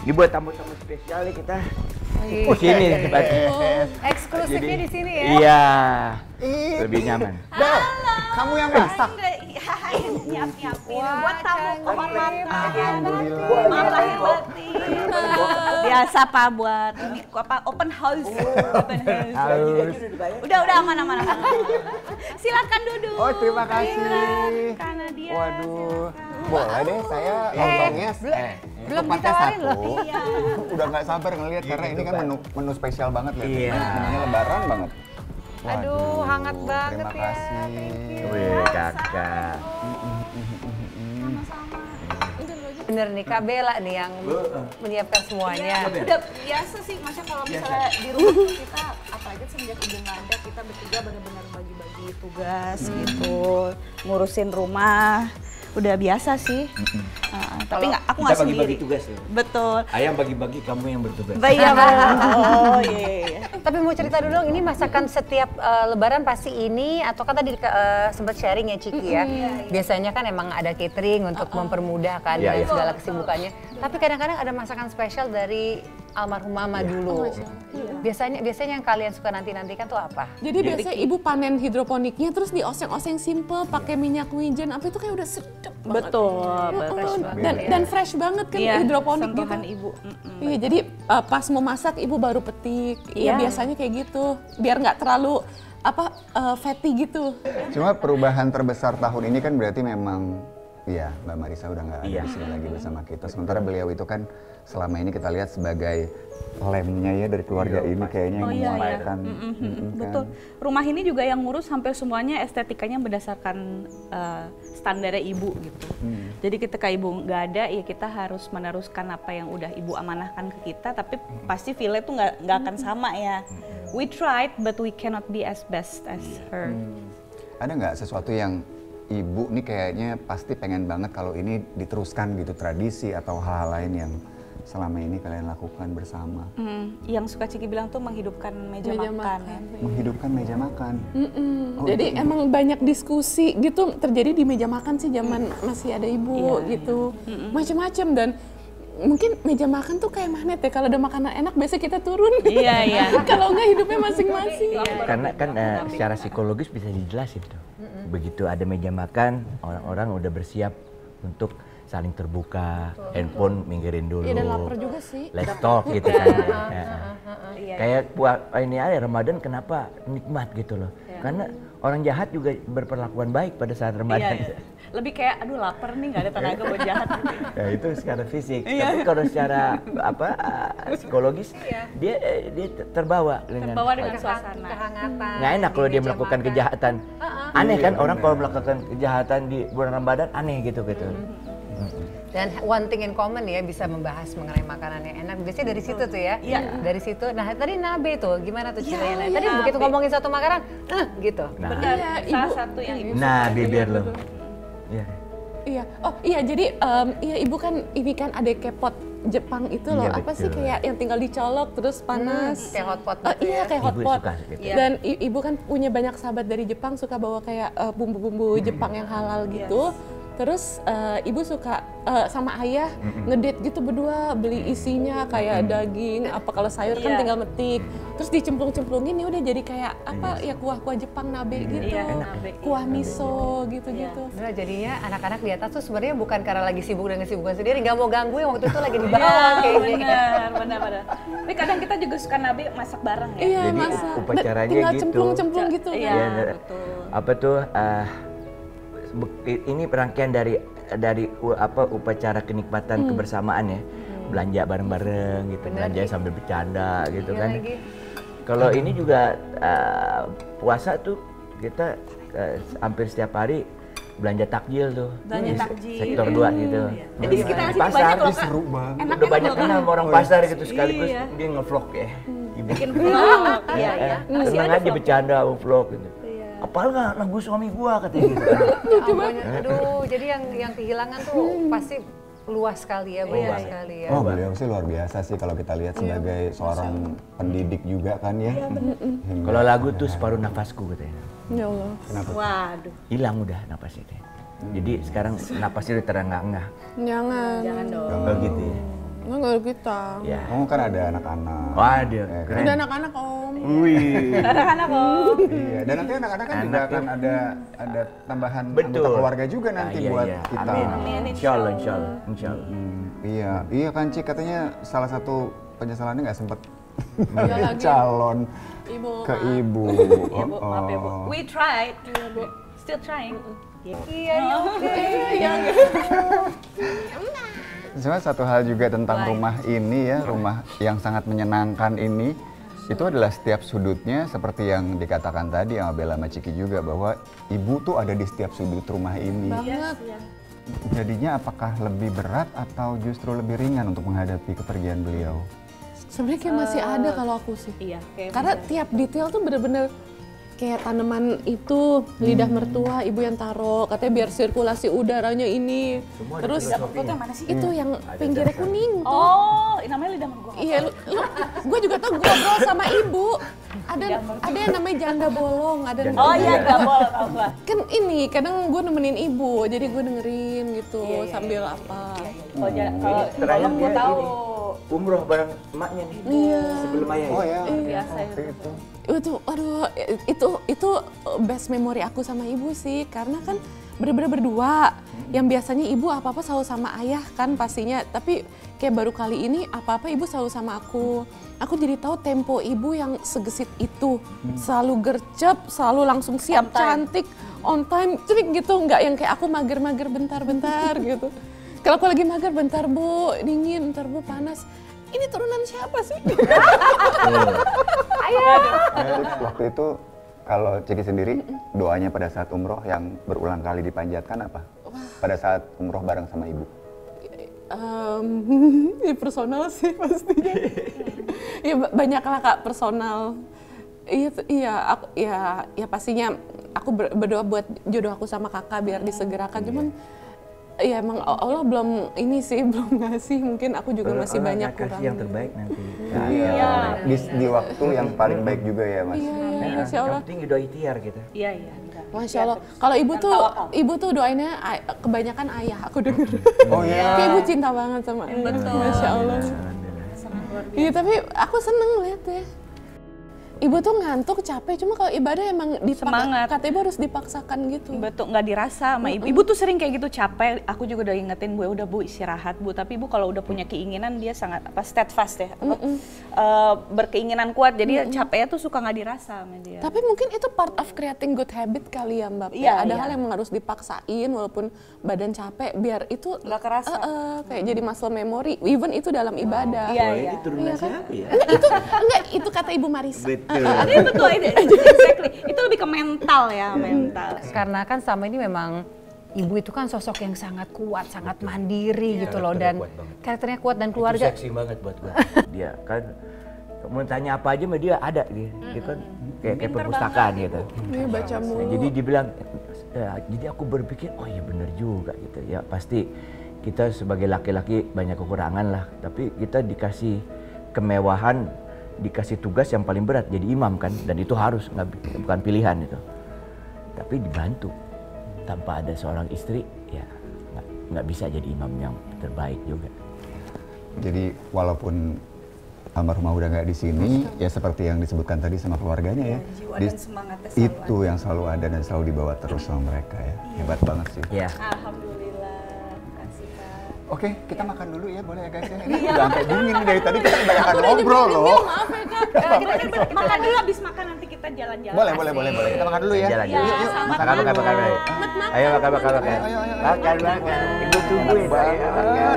Ini buat tamu-tamu spesial nih kita. Oh sini Eksklusifnya di sini ya. Iya. Lebih nyaman. Bel, kamu yang masak? Nyiapin buat tamu kehormatan. Alhamdulillah. Maaf lahir batin. Biasa Pak buat ini apa open house. Open house. Udah aman. Silakan duduk. Oh, terima kasih. Karena dia. Waduh. Boleh deh saya lontongnya. Belum Tempatnya ditawarin satu. loh. Udah nggak sabar ngelihat karena ini kan menu spesial banget ya. Iya. Menunya lebaran banget. Aduh, hangat banget terima ya. kasih. Wih kakak. Bener nih, Kak Bella nih yang menyiapkan semuanya. Udah biasa sih, maksudnya kalau misalnya di rumah kita, apalagi semenjak ibu nggak ada, kita bertiga benar-benar bagi-bagi tugas gitu, ngurusin rumah, udah biasa sih. Tapi aku nggak sendiri. Bagi-bagi tugas ya. Betul. Ayam bagi-bagi, kamu yang bertugas. Iya, oh iya. Tapi mau cerita dulu dong, ini masakan setiap lebaran pasti ini, atau kan tadi sempat sharing ya Ciki ya. Biasanya kan emang ada catering untuk mempermudah kan Iya, dari iya. segala kesibukannya. Tapi kadang-kadang ada masakan spesial dari almarhum mama dulu. Biasanya yang kalian suka nanti-nantikan tuh apa? Jadi biasanya ibu panen hidroponiknya terus dioseng-oseng simple pakai minyak wijen apa itu kayak udah sedap banget. Betul. Dan fresh banget kan hidroponik gitu. Sentuhan ibu. Iya, jadi pas mau masak ibu baru petik. Iya, Iya. biasanya kayak gitu. Biar nggak terlalu fatty gitu. Cuma perubahan terbesar tahun ini kan berarti memang ya Mbak Marissa udah nggak ada Iya. di sini lagi bersama kita. Sementara beliau itu kan selama ini kita lihat sebagai lemnya ya dari keluarga ini kayaknya yang menguatkan. Betul. Rumah ini juga yang ngurus sampai semuanya estetikanya berdasarkan standar ibu gitu. Jadi ketika ibu nggak ada, ya kita harus meneruskan apa yang udah ibu amanahkan ke kita. Tapi pasti feel tuh nggak akan sama ya. We tried, but we cannot be as best as her. Ada nggak sesuatu yang ibu nih kayaknya pasti pengen banget kalau ini diteruskan gitu, tradisi atau hal-hal lain yang selama ini kalian lakukan bersama? Yang suka Ciki bilang tuh menghidupkan meja makan. Ya. Menghidupkan meja makan. Jadi emang banyak diskusi gitu terjadi di meja makan sih zaman masih ada ibu gitu. Macam-macam dan mungkin meja makan tuh kayak magnet ya, kalau ada makanan enak biasanya kita turun. Iya. Kalau enggak hidupnya masing-masing. Karena kan secara psikologis bisa dijelasin tuh. Begitu ada meja makan, orang-orang udah bersiap untuk saling terbuka, handphone minggirin dulu. Iya, dan lapar juga sih. Let's talk gitu kan. Kayak ini aja Ramadan kenapa nikmat gitu loh. Karena orang jahat juga berperlakuan baik pada saat Ramadan. Iya. Lebih kayak aduh lapar nih, nggak ada tenaga buat jahat. Ya itu secara fisik. Tapi kalau secara psikologis dia terbawa dengan suasana. Kehangatan. nggak enak kalau dia melakukan kejahatan. Aneh kan orang kalau melakukan kejahatan di bulan Ramadan aneh gitu. Dan one thing in common ya, bisa membahas mengenai makanan yang enak. Biasanya dari situ tuh ya. Dari situ. Nah tadi nabe tuh, gimana tuh ceritanya? Tadi begitu ngomongin satu makanan, gitu. Benar, salah satu yang ibu Nah, bibir lo. Iya. Oh iya, jadi ibu kan ini kan ada kepot Jepang itu loh. Iya, Apa sih betul. kayak yang tinggal dicolok terus panas. Kayak hotpot gitu Iya, ya. kayak Ibu hotpot. suka gitu. Dan ibu kan punya banyak sahabat dari Jepang, suka bawa kayak bumbu-bumbu Jepang yang halal gitu. Terus ibu suka sama ayah ngedate gitu berdua, beli isinya kayak daging, apa kalau sayur kan tinggal metik. Terus dicemplung-cemplungin ya udah jadi kayak apa ya kuah-kuah Jepang nabe gitu. Kuah miso gitu-gitu. Nah, jadinya anak-anak di atas tuh sebenarnya bukan karena lagi sibuk dengan kesibukan sendiri, nggak mau ganggu yang waktu itu lagi di bawah kayaknya. Benar. Tapi kadang kita juga suka nabe masak bareng ya. Iya, Jadi masak. upacaranya Tinggal gitu. cemplung-cemplung gitu kan. Iya, betul. Apa tuh ini rangkaian dari upacara kenikmatan kebersamaan ya. Belanja bareng-bareng gitu, belanja sambil bercanda gitu kan. Kalau ini juga puasa tuh kita hampir setiap hari belanja takjil tuh. Belanja takjil. Sektor 2 gitu. Jadi sekitar Di sini pasar banyak loh, Kak. Seru banget. udah banyak kenal sama orang pasar gitu sekaligus dia nge-vlog ya. Bikin vlog. Iya. Senang aja bercanda vlog gitu. Apal nggak lagu suami gua katanya gitu kan. Aduh, jadi yang kehilangan tuh pasti luas sekali ya, banyak sekali ya. Oh beliau sih luar biasa sih kalau kita lihat sebagai seorang pendidik juga kan ya. Kalau lagu tuh separuh nafasku katanya. Ya Allah. Waduh. Hilang udah napasnya teh. Jadi sekarang napasnya udah terengah-engah. Jangan. Jangan dong. Oh gitu ya. Enggak ada kita. Ya. Kamu kan ada anak-anak. Waduh, Ya, keren. Ada anak-anak om. Wih. Anak-anak kok. Iya, dan nanti anak-anak kan juga akan ada tambahan Betul. anggota keluarga juga nanti buat kita. Amin. Insyaallah, insyaallah, insyaallah. Iya kan Cik, katanya salah satu penyesalannya nggak sempet Iya lagi. calon Ibu. ke ibu. Ya Bu, maaf ya Bu. We tried. Still trying. Iya, oke. Cuma satu hal juga tentang rumah ini ya, rumah yang sangat menyenangkan ini, itu adalah setiap sudutnya seperti yang dikatakan tadi sama Bella sama Ciki juga, bahwa ibu tuh ada di setiap sudut rumah ini. Banget. Jadinya apakah lebih berat atau justru lebih ringan untuk menghadapi kepergian beliau? Sebenarnya kayak masih ada kalau aku sih. Iya, kayak Karena tiap detail tuh bener-bener kayak tanaman itu, lidah mertua ibu yang taruh, katanya biar sirkulasi udaranya ini. Semua Terus ada filosofinya. mana sih? itu yang pinggirnya kuning tuh. Oh, namanya lidah mertua. Iya, gue juga tuh ngobrol sama ibu. Ada yang namanya janda bolong, ada yang Oh namanya- iya, nggak boleh tahu gua. Kan ini kadang gue nemenin ibu, jadi gue dengerin gitu Iya. sambil apa. Kalau kalau Terakhir gua dia tahu. ini, umroh bareng emaknya nih. Iya. Sebelum ayah. Oh ya, Biasa waktu itu. Itu, aduh, itu best memory aku sama ibu sih, karena kan bener-bener berdua. Yang biasanya ibu apa-apa selalu sama ayah kan pastinya, tapi kayak baru kali ini apa-apa ibu selalu sama aku. Aku jadi tahu tempo ibu yang segesit itu, selalu gercep, selalu langsung siap, cantik, on time, trik gitu, nggak yang kayak aku mager-mager bentar-bentar gitu. Kalau aku lagi mager, bentar bu, dingin, bentar bu, panas. Ini turunan siapa sih? Waktu itu kalau Ciki sendiri doanya pada saat umroh yang berulang kali dipanjatkan apa? Pada saat umroh bareng sama ibu. Ya personal sih pastinya. Ya banyak lah kak personal. Iya pastinya aku berdoa buat jodoh aku sama kakak biar disegerakan. Cuman ya emang Allah belum ini sih belum ngasih, mungkin aku juga masih Allah banyak kasih kurang. yang terbaik nanti. Iya. Di waktu yang paling baik juga ya Mas. Iya, Nah, Masya Allah. yang penting doa ikhtiar kita. Iya. Masya Allah. Kalau ibu tuh doainnya kebanyakan ayah aku denger. Oh iya. Kayak ibu cinta banget sama ayah. Betul. Masya Allah. Iya tapi aku seneng lihat ya. Ibu tuh ngantuk, capek, cuma kalau ibadah emang Semangat. kata ibu harus dipaksakan gitu. Betul, nggak dirasa sama ibu. Ibu tuh sering kayak gitu capek. Aku juga udah ingetin bu, udah bu istirahat bu. Tapi ibu kalau udah punya keinginan dia sangat steadfast ya, berkeinginan kuat. Jadi capeknya tuh suka nggak dirasa sama dia. Tapi mungkin itu part of creating good habit kali ya Mbak. Iya, Ada iya. hal yang harus dipaksain walaupun badan capek biar itu Nggak kerasa. kayak jadi muscle memory. Even itu dalam ibadah. Iya, Oh, iya. ini turunan siapa ya? Itu kata Ibu Marisa. Betul. Ada betul, exactly. Itu lebih ke mental ya, mental. Karena kan selama ini memang ibu itu kan sosok yang sangat kuat, sangat mandiri gitu loh, dan kuat banget. karakternya kuat dan Itu keluarga. seksi banget buat gua. Dia kan mau tanya apa aja sama dia ada dia kan kayak perpustakaan gitu. Iya baca mulu. Jadi dibilang jadi aku berpikir oh iya bener juga gitu ya, pasti kita sebagai laki-laki banyak kekurangan lah, tapi kita dikasih kemewahan, dikasih tugas yang paling berat jadi imam kan, dan itu harus bukan pilihan itu, tapi dibantu. Tanpa ada seorang istri ya nggak bisa jadi imam yang terbaik juga. Jadi walaupun almarhumah udah nggak di sini, ya seperti yang disebutkan tadi sama keluarganya ya. Jiwa dan semangatnya selalu Itu yang selalu ada dan selalu dibawa terus sama mereka ya. Hebat banget sih. Ya. Alhamdulillah, kasih Kak. Oke, kita makan dulu ya, boleh ya guys ya. Ini udah sampai dingin nih dari tadi kita kebanyakan ngobrol loh. Kita makan dulu, habis makan nanti kita jalan-jalan. Boleh. Kita makan dulu ya. Jalan. Iya, Yuk. sama. Makan. Ayo makan. Ayo. Makan. Ibu tungguin saya makan.